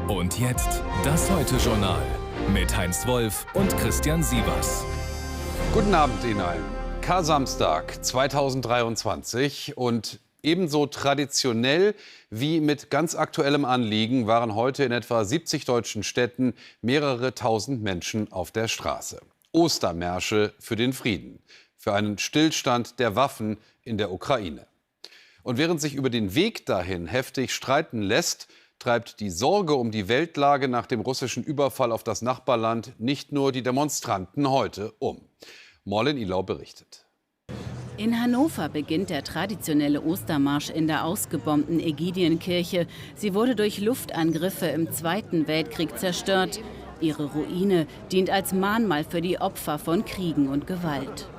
Und jetzt das Heute-Journal mit Heinz Wolf und Christian Sievers. Guten Abend Ihnen allen. Kar-Samstag 2023 und ebenso traditionell wie mit ganz aktuellem Anliegen waren heute in etwa 70 deutschen Städten mehrere tausend Menschen auf der Straße. Ostermärsche für den Frieden, für einen Stillstand der Waffen in der Ukraine. Und während sich über den Weg dahin heftig streiten lässt, treibt die Sorge um die Weltlage nach dem russischen Überfall auf das Nachbarland nicht nur die Demonstranten heute um. Morlen Ilau berichtet. In Hannover beginnt der traditionelle Ostermarsch in der ausgebombten Ägidienkirche. Sie wurde durch Luftangriffe im Zweiten Weltkrieg zerstört. Ihre Ruine dient als Mahnmal für die Opfer von Kriegen und Gewalt.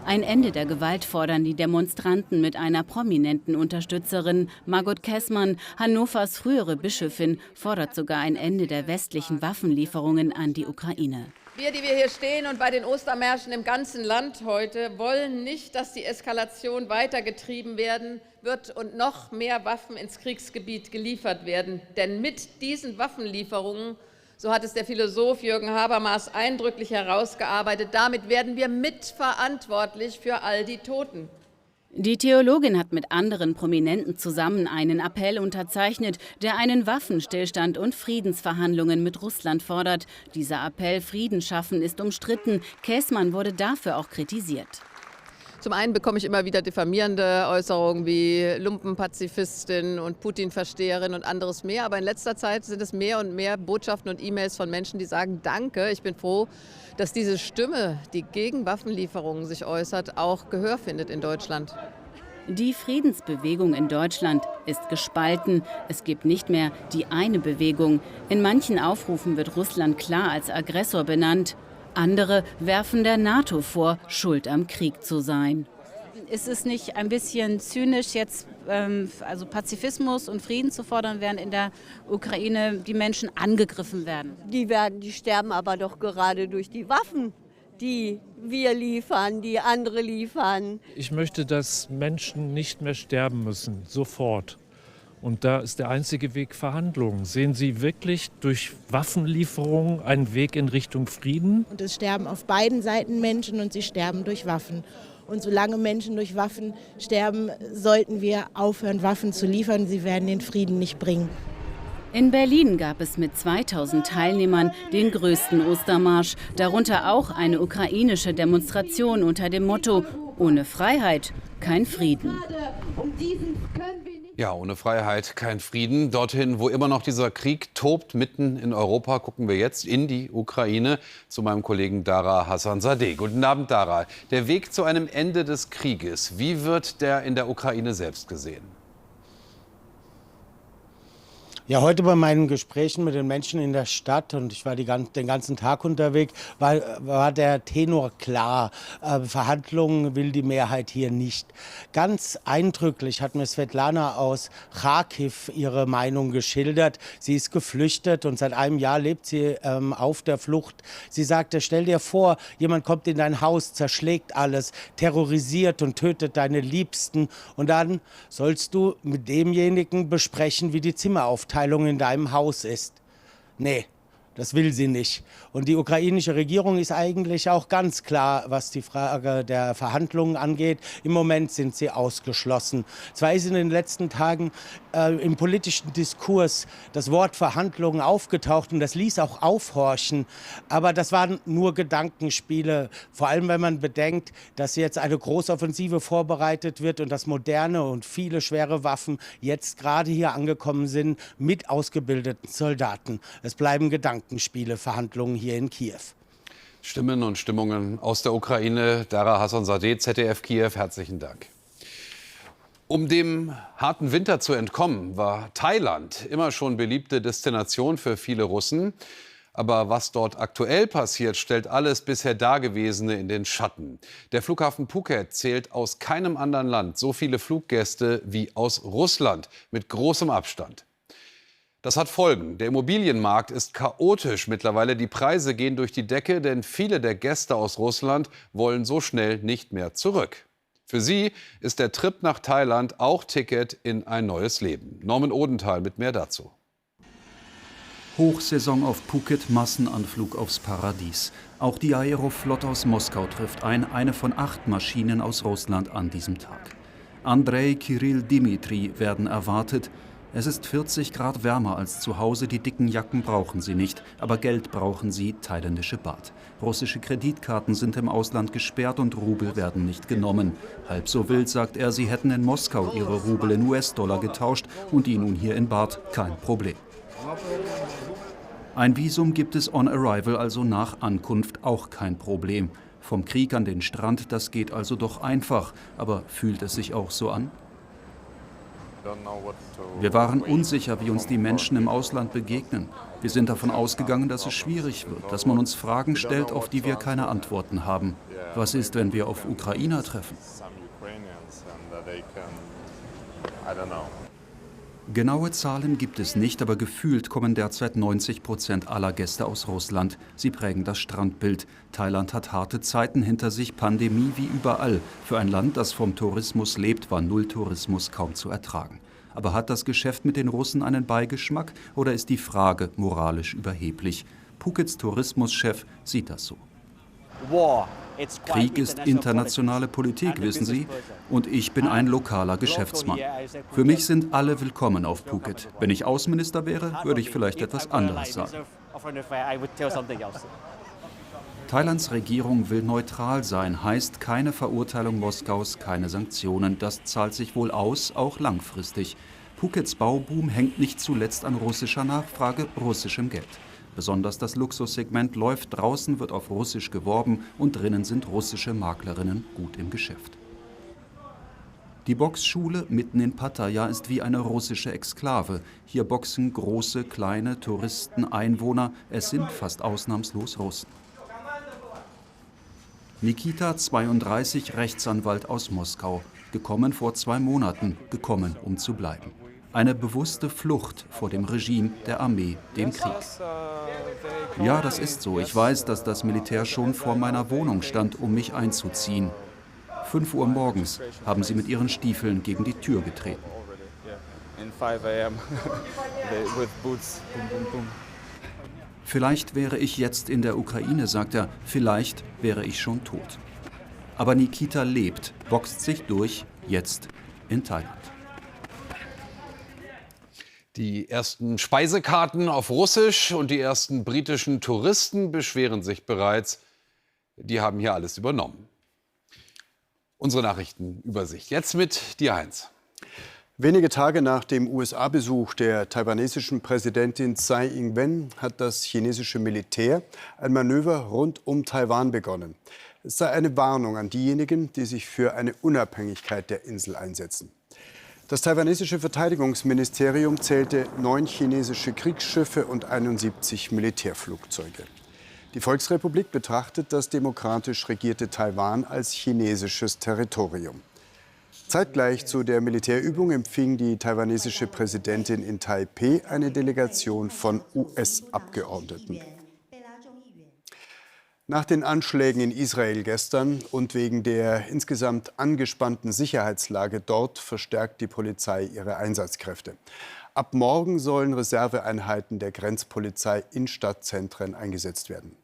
Ein Ende der Gewalt fordern die Demonstranten mit einer prominenten Unterstützerin. Margot Kessmann, Hannovers frühere Bischöfin, fordert sogar ein Ende der westlichen Waffenlieferungen an die Ukraine. Wir, die wir hier stehen und bei den Ostermärschen im ganzen Land heute, wollen nicht, dass die Eskalation weitergetrieben werden wird und noch mehr Waffen ins Kriegsgebiet geliefert werden. Denn mit diesen Waffenlieferungen, so hat es der Philosoph Jürgen Habermas eindrücklich herausgearbeitet, damit werden wir mitverantwortlich für all die Toten. Die Theologin hat mit anderen Prominenten zusammen einen Appell unterzeichnet, der einen Waffenstillstand und Friedensverhandlungen mit Russland fordert. Dieser Appell, Frieden schaffen, ist umstritten. Kessmann wurde dafür auch kritisiert. Zum einen bekomme ich immer wieder diffamierende Äußerungen wie Lumpenpazifistin und Putin-Versteherin und anderes mehr. Aber in letzter Zeit sind es mehr und mehr Botschaften und E-Mails von Menschen, die sagen, danke, ich bin froh, dass diese Stimme, die gegen Waffenlieferungen sich äußert, auch Gehör findet in Deutschland. Die Friedensbewegung in Deutschland ist gespalten. Es gibt nicht mehr die eine Bewegung. In manchen Aufrufen wird Russland klar als Aggressor benannt. Andere werfen der NATO vor, schuld am Krieg zu sein. Ist es nicht ein bisschen zynisch, jetzt also Pazifismus und Frieden zu fordern, während in der Ukraine die Menschen angegriffen werden? Die sterben aber doch gerade durch die Waffen, die wir liefern, die andere liefern. Ich möchte, dass Menschen nicht mehr sterben müssen, sofort. Und da ist der einzige Weg Verhandlungen. Sehen Sie wirklich durch Waffenlieferungen einen Weg in Richtung Frieden? Und es sterben auf beiden Seiten Menschen und sie sterben durch Waffen. Und solange Menschen durch Waffen sterben, sollten wir aufhören, Waffen zu liefern. Sie werden den Frieden nicht bringen. In Berlin gab es mit 2000 Teilnehmern den größten Ostermarsch, darunter auch eine ukrainische Demonstration unter dem Motto: Ohne Freiheit kein Frieden. Ja, ohne Freiheit kein Frieden. Dorthin, wo immer noch dieser Krieg tobt, mitten in Europa, gucken wir jetzt in die Ukraine zu meinem Kollegen Dara Hassanzadeh. Guten Abend, Dara. Der Weg zu einem Ende des Krieges, wie wird der in der Ukraine selbst gesehen? Ja, heute bei meinen Gesprächen mit den Menschen in der Stadt, und ich war den ganzen Tag unterwegs, war der Tenor klar. Verhandlungen will die Mehrheit hier nicht. Ganz eindrücklich hat mir Svetlana aus Charkiw ihre Meinung geschildert. Sie ist geflüchtet und seit einem Jahr lebt sie auf der Flucht. Sie sagte, stell dir vor, jemand kommt in dein Haus, zerschlägt alles, terrorisiert und tötet deine Liebsten. Und dann sollst du mit demjenigen besprechen, wie die Zimmeraufteilung in deinem Haus ist. Nee, das will sie nicht. Und die ukrainische Regierung ist eigentlich auch ganz klar, was die Frage der Verhandlungen angeht. Im Moment sind sie ausgeschlossen. Zwar ist in den letzten Tagen im politischen Diskurs das Wort Verhandlungen aufgetaucht und das ließ auch aufhorchen. Aber das waren nur Gedankenspiele, vor allem wenn man bedenkt, dass jetzt eine Großoffensive vorbereitet wird und dass moderne und viele schwere Waffen jetzt gerade hier angekommen sind mit ausgebildeten Soldaten. Es bleiben Gedankenspiele, Verhandlungen hier in Kiew. Stimmen und Stimmungen aus der Ukraine. Dara Hassanzadeh, ZDF Kiew, herzlichen Dank. Um dem harten Winter zu entkommen, war Thailand immer schon beliebte Destination für viele Russen. Aber was dort aktuell passiert, stellt alles bisher Dagewesene in den Schatten. Der Flughafen Phuket zählt aus keinem anderen Land so viele Fluggäste wie aus Russland, mit großem Abstand. Das hat Folgen. Der Immobilienmarkt ist chaotisch mittlerweile. Die Preise gehen durch die Decke, denn viele der Gäste aus Russland wollen so schnell nicht mehr zurück. Für sie ist der Trip nach Thailand auch Ticket in ein neues Leben. Norman Odenthal mit mehr dazu. Hochsaison auf Phuket, Massenanflug aufs Paradies. Auch die Aeroflot aus Moskau trifft ein, eine von 8 Maschinen aus Russland an diesem Tag. Andrei, Kirill, Dimitri werden erwartet. Es ist 40 Grad wärmer als zu Hause, die dicken Jacken brauchen sie nicht, aber Geld brauchen sie, thailändische Baht. Russische Kreditkarten sind im Ausland gesperrt und Rubel werden nicht genommen. Halb so wild, sagt er, sie hätten in Moskau ihre Rubel in US-Dollar getauscht und die nun hier in Baht, kein Problem. Ein Visum gibt es on arrival, also nach Ankunft, auch kein Problem. Vom Krieg an den Strand, das geht also doch einfach. Aber fühlt es sich auch so an? Wir waren unsicher, wie uns die Menschen im Ausland begegnen. Wir sind davon ausgegangen, dass es schwierig wird, dass man uns Fragen stellt, auf die wir keine Antworten haben. Was ist, wenn wir auf Ukrainer treffen? Genaue Zahlen gibt es nicht, aber gefühlt kommen derzeit 90% aller Gäste aus Russland. Sie prägen das Strandbild. Thailand hat harte Zeiten hinter sich, Pandemie wie überall. Für ein Land, das vom Tourismus lebt, war Nulltourismus kaum zu ertragen. Aber hat das Geschäft mit den Russen einen Beigeschmack oder ist die Frage moralisch überheblich? Phukets Tourismuschef sieht das so. Krieg ist internationale Politik, wissen Sie, und ich bin ein lokaler Geschäftsmann. Für mich sind alle willkommen auf Phuket. Wenn ich Außenminister wäre, würde ich vielleicht etwas anderes sagen. Thailands Regierung will neutral sein, heißt keine Verurteilung Moskaus, keine Sanktionen. Das zahlt sich wohl aus, auch langfristig. Phukets Bauboom hängt nicht zuletzt an russischer Nachfrage, russischem Geld. Besonders das Luxussegment läuft, draußen wird auf Russisch geworben und drinnen sind russische Maklerinnen gut im Geschäft. Die Boxschule mitten in Pattaya ist wie eine russische Exklave. Hier boxen große, kleine Touristen, Einwohner, es sind fast ausnahmslos Russen. Nikita, 32, Rechtsanwalt aus Moskau, gekommen vor 2 Monaten, gekommen, um zu bleiben. Eine bewusste Flucht vor dem Regime, der Armee, dem Krieg. Ja, das ist so. Ich weiß, dass das Militär schon vor meiner Wohnung stand, um mich einzuziehen. 5 Uhr morgens haben sie mit ihren Stiefeln gegen die Tür getreten. Vielleicht wäre ich jetzt in der Ukraine, sagt er. Vielleicht wäre ich schon tot. Aber Nikita lebt, boxt sich durch, jetzt in Thailand. Die ersten Speisekarten auf Russisch und die ersten britischen Touristen beschweren sich bereits. Die haben hier alles übernommen. Unsere Nachrichtenübersicht. Jetzt mit dir, Heinz. Wenige Tage nach dem USA-Besuch der taiwanesischen Präsidentin Tsai Ing-wen hat das chinesische Militär ein Manöver rund um Taiwan begonnen. Es sei eine Warnung an diejenigen, die sich für eine Unabhängigkeit der Insel einsetzen. Das taiwanesische Verteidigungsministerium zählte 9 chinesische Kriegsschiffe und 71 Militärflugzeuge. Die Volksrepublik betrachtet das demokratisch regierte Taiwan als chinesisches Territorium. Zeitgleich zu der Militärübung empfing die taiwanesische Präsidentin in Taipeh eine Delegation von US-Abgeordneten. Nach den Anschlägen in Israel gestern und wegen der insgesamt angespannten Sicherheitslage dort verstärkt die Polizei ihre Einsatzkräfte. Ab morgen sollen Reserveeinheiten der Grenzpolizei in Stadtzentren eingesetzt werden.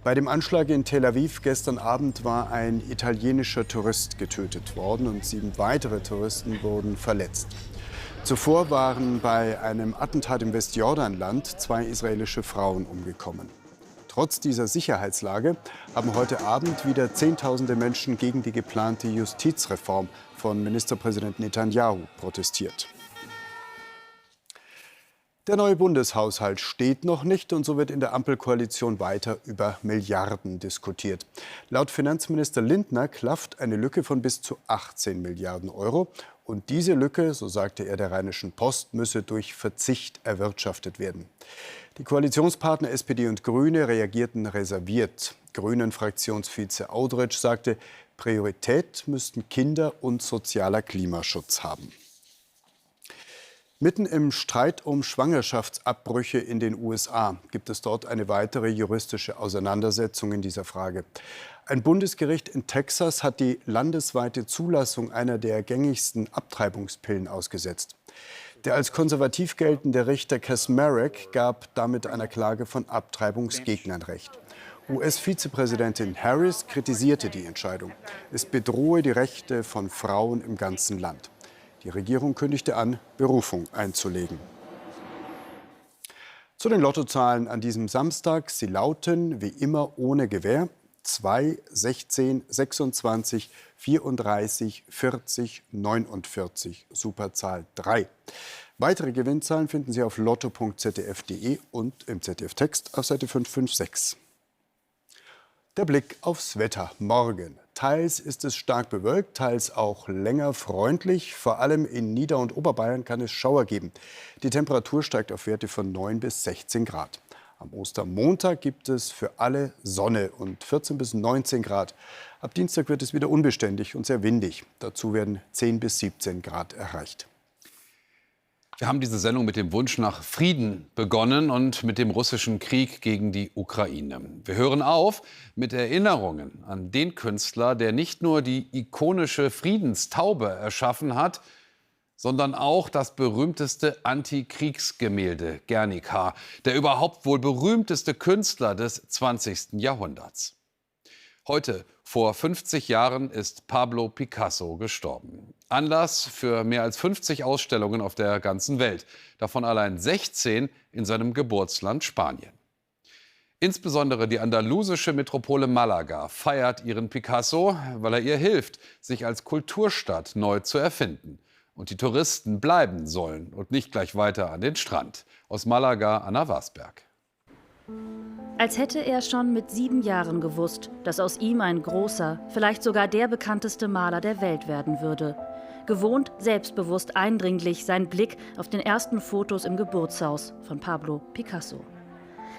Bei dem Anschlag in Tel Aviv gestern Abend war ein italienischer Tourist getötet worden und 7 weitere Touristen wurden verletzt. Zuvor waren bei einem Attentat im Westjordanland 2 israelische Frauen umgekommen. Trotz dieser Sicherheitslage haben heute Abend wieder Zehntausende Menschen gegen die geplante Justizreform von Ministerpräsident Netanyahu protestiert. Der neue Bundeshaushalt steht noch nicht und so wird in der Ampelkoalition weiter über Milliarden diskutiert. Laut Finanzminister Lindner klafft eine Lücke von bis zu 18 Milliarden Euro. Und diese Lücke, so sagte er der Rheinischen Post, müsse durch Verzicht erwirtschaftet werden. Die Koalitionspartner SPD und Grüne reagierten reserviert. Grünen-Fraktionsvize Audretsch sagte, Priorität müssten Kinder und sozialer Klimaschutz haben. Mitten im Streit um Schwangerschaftsabbrüche in den USA gibt es dort eine weitere juristische Auseinandersetzung in dieser Frage. Ein Bundesgericht in Texas hat die landesweite Zulassung einer der gängigsten Abtreibungspillen ausgesetzt. Der als konservativ geltende Richter Kaczmarek gab damit einer Klage von Abtreibungsgegnern Recht. US-Vizepräsidentin Harris kritisierte die Entscheidung. Es bedrohe die Rechte von Frauen im ganzen Land. Die Regierung kündigte an, Berufung einzulegen. Zu den Lottozahlen an diesem Samstag. Sie lauten wie immer ohne Gewähr 2, 16, 26, 34, 40, 49, Superzahl 3. Weitere Gewinnzahlen finden Sie auf lotto.zdf.de und im ZDF-Text auf Seite 556. Der Blick aufs Wetter morgen. Teils ist es stark bewölkt, teils auch länger freundlich. Vor allem in Nieder- und Oberbayern kann es Schauer geben. Die Temperatur steigt auf Werte von 9 bis 16 Grad. Am Ostermontag gibt es für alle Sonne und 14 bis 19 Grad. Ab Dienstag wird es wieder unbeständig und sehr windig. Dazu werden 10 bis 17 Grad erreicht. Wir haben diese Sendung mit dem Wunsch nach Frieden begonnen und mit dem russischen Krieg gegen die Ukraine. Wir hören auf mit Erinnerungen an den Künstler, der nicht nur die ikonische Friedenstaube erschaffen hat, sondern auch das berühmteste Antikriegsgemälde Guernica, der überhaupt wohl berühmteste Künstler des 20. Jahrhunderts. Heute, vor 50 Jahren, ist Pablo Picasso gestorben. Anlass für mehr als 50 Ausstellungen auf der ganzen Welt, davon allein 16 in seinem Geburtsland Spanien. Insbesondere die andalusische Metropole Malaga feiert ihren Picasso, weil er ihr hilft, sich als Kulturstadt neu zu erfinden. Und die Touristen bleiben sollen und nicht gleich weiter an den Strand. Aus Malaga, Anna Wasberg. Als hätte er schon mit 7 Jahren gewusst, dass aus ihm ein großer, vielleicht sogar der bekannteste Maler der Welt werden würde. Gewohnt, selbstbewusst, eindringlich sein Blick auf den ersten Fotos im Geburtshaus von Pablo Picasso.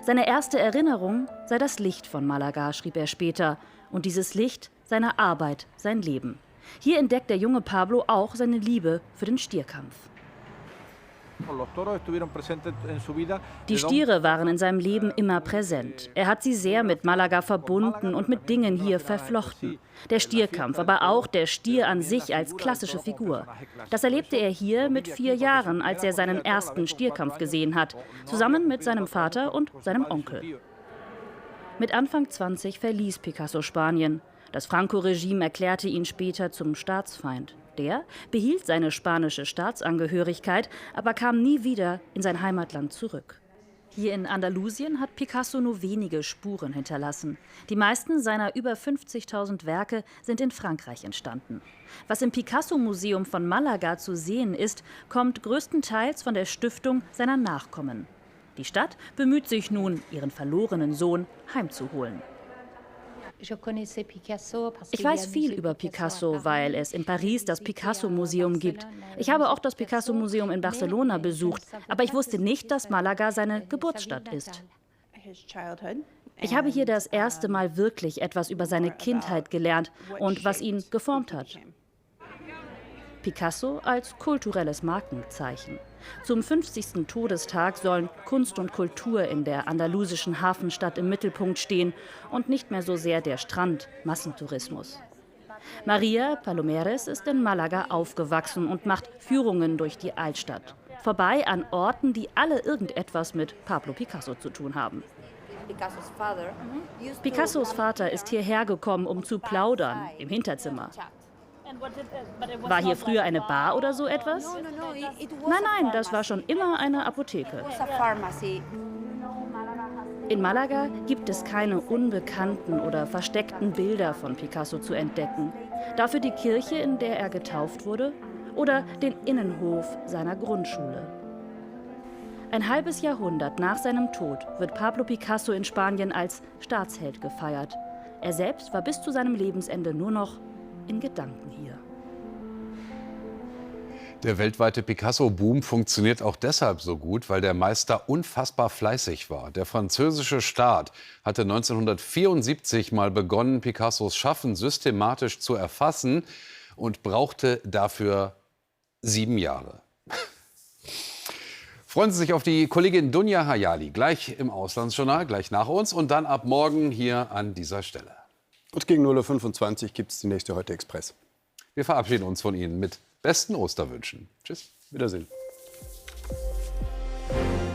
Seine erste Erinnerung sei das Licht von Malaga, schrieb er später. Und dieses Licht, seine Arbeit, sein Leben. Hier entdeckt der junge Pablo auch seine Liebe für den Stierkampf. Die Stiere waren in seinem Leben immer präsent. Er hat sie sehr mit Malaga verbunden und mit Dingen hier verflochten. Der Stierkampf, aber auch der Stier an sich als klassische Figur. Das erlebte er hier mit 4 Jahren, als er seinen ersten Stierkampf gesehen hat, zusammen mit seinem Vater und seinem Onkel. Mit Anfang 20 verließ Picasso Spanien. Das Franco-Regime erklärte ihn später zum Staatsfeind. Der behielt seine spanische Staatsangehörigkeit, aber kam nie wieder in sein Heimatland zurück. Hier in Andalusien hat Picasso nur wenige Spuren hinterlassen. Die meisten seiner über 50.000 Werke sind in Frankreich entstanden. Was im Picasso-Museum von Malaga zu sehen ist, kommt größtenteils von der Stiftung seiner Nachkommen. Die Stadt bemüht sich nun, ihren verlorenen Sohn heimzuholen. Ich weiß viel über Picasso, weil es in Paris das Picasso-Museum gibt. Ich habe auch das Picasso-Museum in Barcelona besucht, aber ich wusste nicht, dass Malaga seine Geburtsstadt ist. Ich habe hier das erste Mal wirklich etwas über seine Kindheit gelernt und was ihn geformt hat. Picasso als kulturelles Markenzeichen. Zum 50. Todestag sollen Kunst und Kultur in der andalusischen Hafenstadt im Mittelpunkt stehen und nicht mehr so sehr der Strand, Massentourismus. Maria Palomares ist in Malaga aufgewachsen und macht Führungen durch die Altstadt. Vorbei an Orten, die alle irgendetwas mit Pablo Picasso zu tun haben. Picassos Vater ist hierher gekommen, um zu plaudern, im Hinterzimmer. War hier früher eine Bar oder so etwas? Nein, das war schon immer eine Apotheke. In Malaga gibt es keine unbekannten oder versteckten Bilder von Picasso zu entdecken. Dafür die Kirche, in der er getauft wurde, oder den Innenhof seiner Grundschule. Ein halbes Jahrhundert nach seinem Tod wird Pablo Picasso in Spanien als Staatsheld gefeiert. Er selbst war bis zu seinem Lebensende nur noch in Gedanken hier. Der weltweite Picasso-Boom funktioniert auch deshalb so gut, weil der Meister unfassbar fleißig war. Der französische Staat hatte 1974 mal begonnen, Picassos Schaffen systematisch zu erfassen und brauchte dafür 7 Jahre. Freuen Sie sich auf die Kollegin Dunja Hayali, gleich im Auslandsjournal, gleich nach uns und dann ab morgen hier an dieser Stelle. Und gegen 0:25 Uhr gibt es die nächste Heute Express. Wir verabschieden uns von Ihnen mit besten Osterwünschen. Tschüss, Wiedersehen. Moskau.